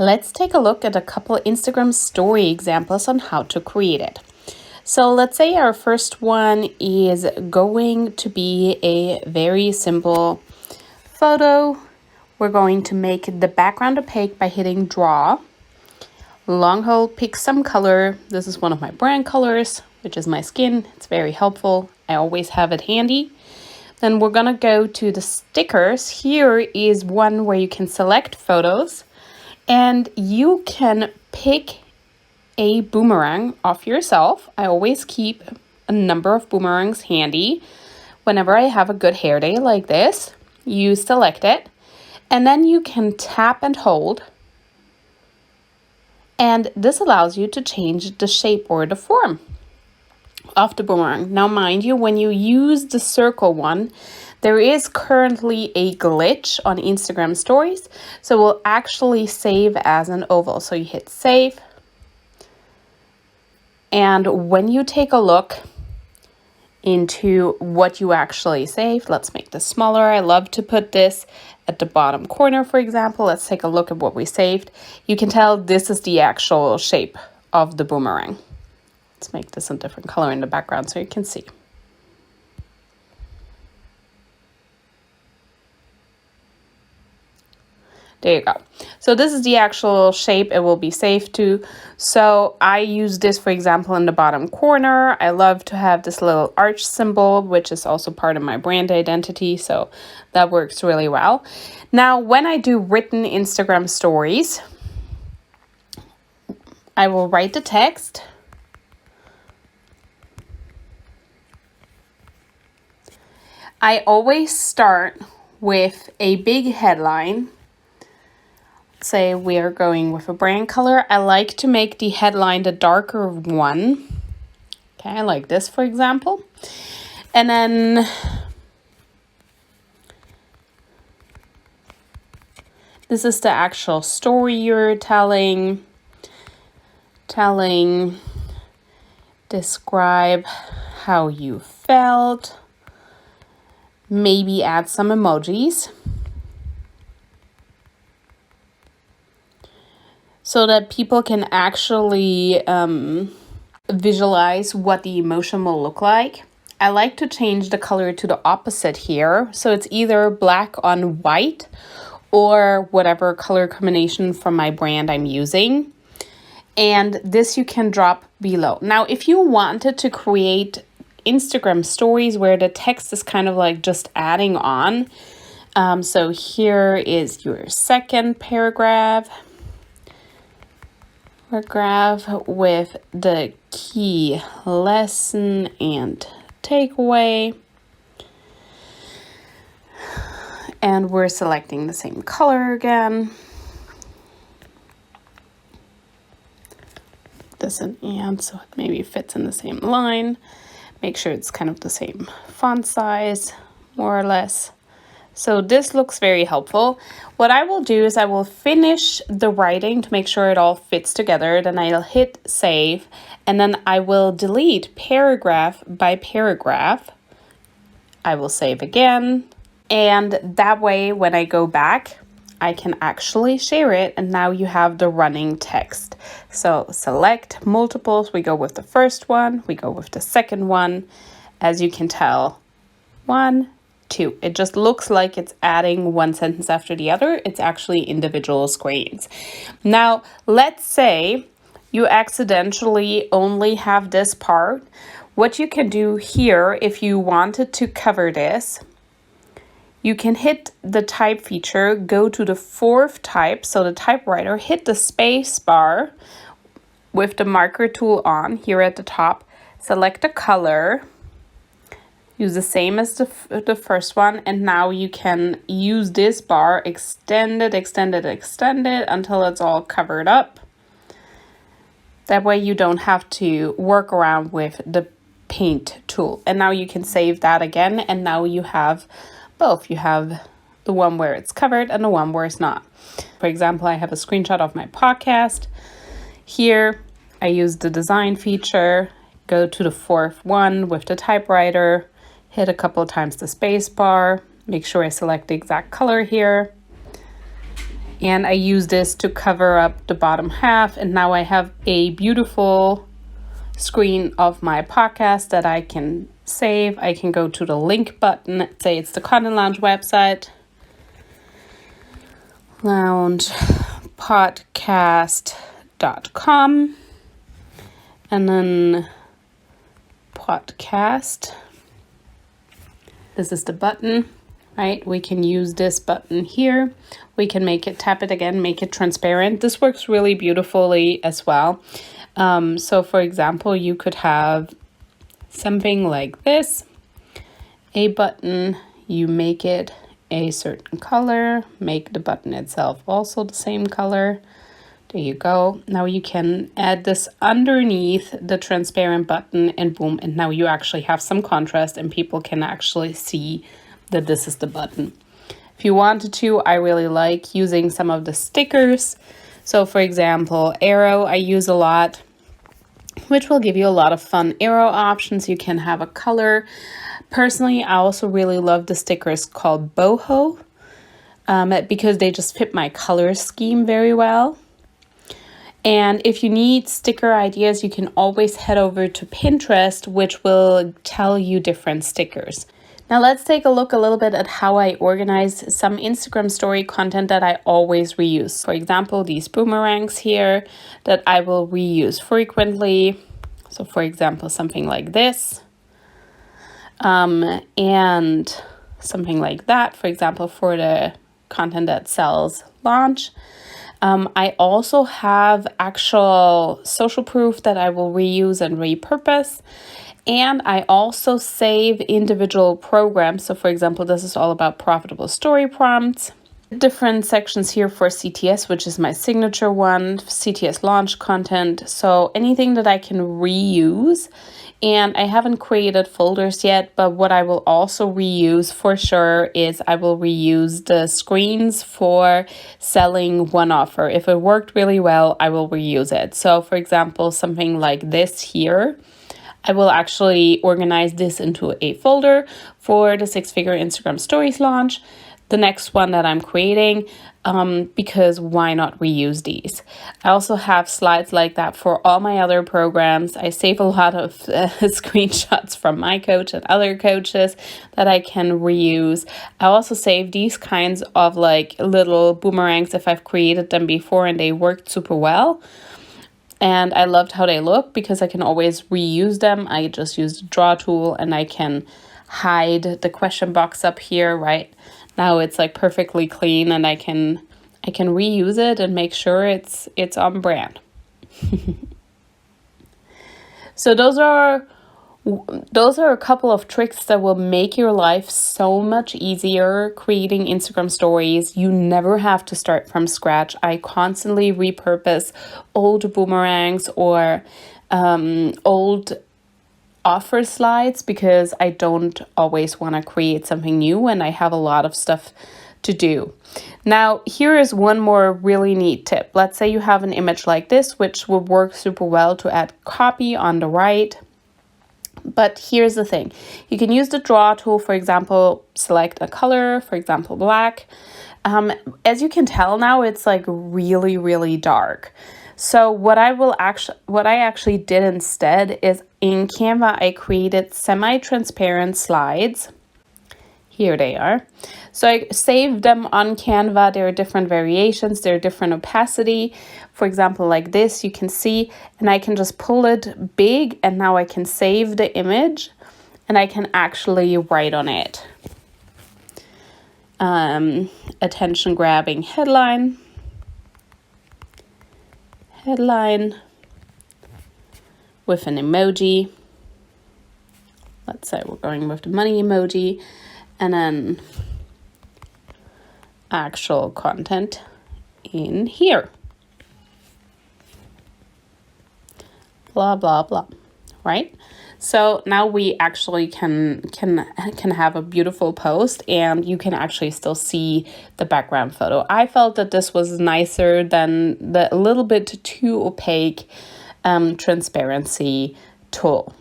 let's take a look at a couple Instagram story examples on how to create it. So let's say our first one is going to be a very simple photo. We're going to make the background opaque by hitting draw. Long hold, pick some color. This is one of my brand colors, which is my skin. It's very helpful. I always have it handy. Then we're gonna go to the stickers. Here is one where you can select photos and you can pick a boomerang of yourself. I always keep a number of boomerangs handy. Whenever I have a good hair day like this, you select it and then you can tap and hold. And this allows you to change the shape or the form of the boomerang. Now, mind you, when you use the circle one, there is currently a glitch on Instagram stories. So it will actually save as an oval. So you hit save. And when you take a look into what you actually saved, let's make this smaller. I love to put this at the bottom corner, for example. Let's take a look at what we saved. You can tell this is the actual shape of the boomerang. Let's make this a different color in the background so you can see. There you go. So this is the actual shape it will be saved to. So I use this, for example, in the bottom corner. I love to have this little arch symbol, which is also part of my brand identity. So that works really well. Now, when I do written Instagram stories, I will write the text. I always start with a big headline. Say we are going with a brand color. I like to make the headline the darker one. Okay, I like this, for example. And then this is the actual story you're telling. Describe how you felt. Maybe add some emojis so that people can actually visualize what the emotion will look like. I like to change the color to the opposite here. So it's either black on white or whatever color combination from my brand I'm using. And this you can drop below. Now, if you wanted to create Instagram stories where the text is kind of like just adding on. So here is your second paragraph with the key lesson and takeaway. And we're selecting the same color again. This and so it maybe fits in the same line. Make sure it's kind of the same font size, more or less. So this looks very helpful. What I will do is I will finish the writing to make sure it all fits together. Then I'll hit save and then I will delete paragraph by paragraph. I will save again. And that way, when I go back, I can actually share it. And now you have the running text. So select multiples. We go with the first one. We go with the second one. As you can tell, 1, 2. It just looks like it's adding one sentence after the other. It's actually individual screens. Now, let's say you accidentally only have this part. What you can do here, if you wanted to cover this, you can hit the type feature, go to the fourth type, so the typewriter, hit the space bar with the marker tool on here at the top, select a color, use the same as the first one, and now you can use this bar, extend it until it's all covered up. That way you don't have to work around with the paint tool. And now you can save that again, and now you have both. You have the one where it's covered and the one where it's not. For example, I have a screenshot of my podcast. Here, I use the design feature, go to the fourth one with the typewriter, hit a couple of times the space bar, make sure I select the exact color here. And I use this to cover up the bottom half. And now I have a beautiful screen of my podcast that I can save. I can go to the link button, say it's the Content Lounge website, loungepodcast.com, and then podcast. This is the button, right? We can use this button here. We can tap it again, make it transparent. This works really beautifully as well. So for example, you could have something like this, a button, you make it a certain color, make the button itself also the same color. There you go. Now you can add this underneath the transparent button and boom, and now you actually have some contrast and people can actually see that this is the button. If you wanted to, I really like using some of the stickers. So for example, arrow I use a lot, which will give you a lot of fun arrow options. You can have a color. Personally, I also really love the stickers called boho because they just fit my color scheme very well. And if you need sticker ideas, you can always head over to Pinterest, which will tell you different stickers. Now let's take a look a little bit at how I organize some Instagram story content that I always reuse. For example, these boomerangs here that I will reuse frequently. So for example, something like this. And something like that, for example, for the content that sells launch. I also have actual social proof that I will reuse and repurpose. And I also save individual programs. So for example, this is all about profitable story prompts. Different sections here for CTS, which is my signature one, CTS launch content. So anything that I can reuse. And I haven't created folders yet, but what I will also reuse for sure is I will reuse the screens for selling one offer. If it worked really well, I will reuse it. So for example, something like this here, I will actually organize this into a folder for the 6-figure Instagram stories launch, the next one that I'm creating, because why not reuse these? I also have slides like that for all my other programs. I save a lot of screenshots from my coach and other coaches that I can reuse. I also save these kinds of like little boomerangs if I've created them before and they worked super well. And I loved how they look because I can always reuse them. I just use the draw tool and I can hide the question box up here, right? Now it's like perfectly clean and I can reuse it and make sure it's on brand. So those are a couple of tricks that will make your life so much easier creating Instagram stories. You never have to start from scratch. I constantly repurpose old boomerangs or old offer slides because I don't always want to create something new and I have a lot of stuff to do. Now, here is one more really neat tip. Let's say you have an image like this, which will work super well to add copy on the right. But here's the thing. You can use the draw tool, for example, select a color, for example, black. As you can tell now, it's like really, really dark. So what I actually did instead is in Canva, I created semi-transparent slides. Here they are. So I saved them on Canva. There are different variations. There are different opacity. For example, like this, you can see, and I can just pull it big and now I can save the image and I can actually write on it. Attention grabbing headline with an emoji. Let's say we're going with the money emoji, and then actual content in here. Blah, blah, blah, right? So now we actually can have a beautiful post and you can actually still see the background photo. I felt that this was nicer than the a little bit too opaque transparency tool.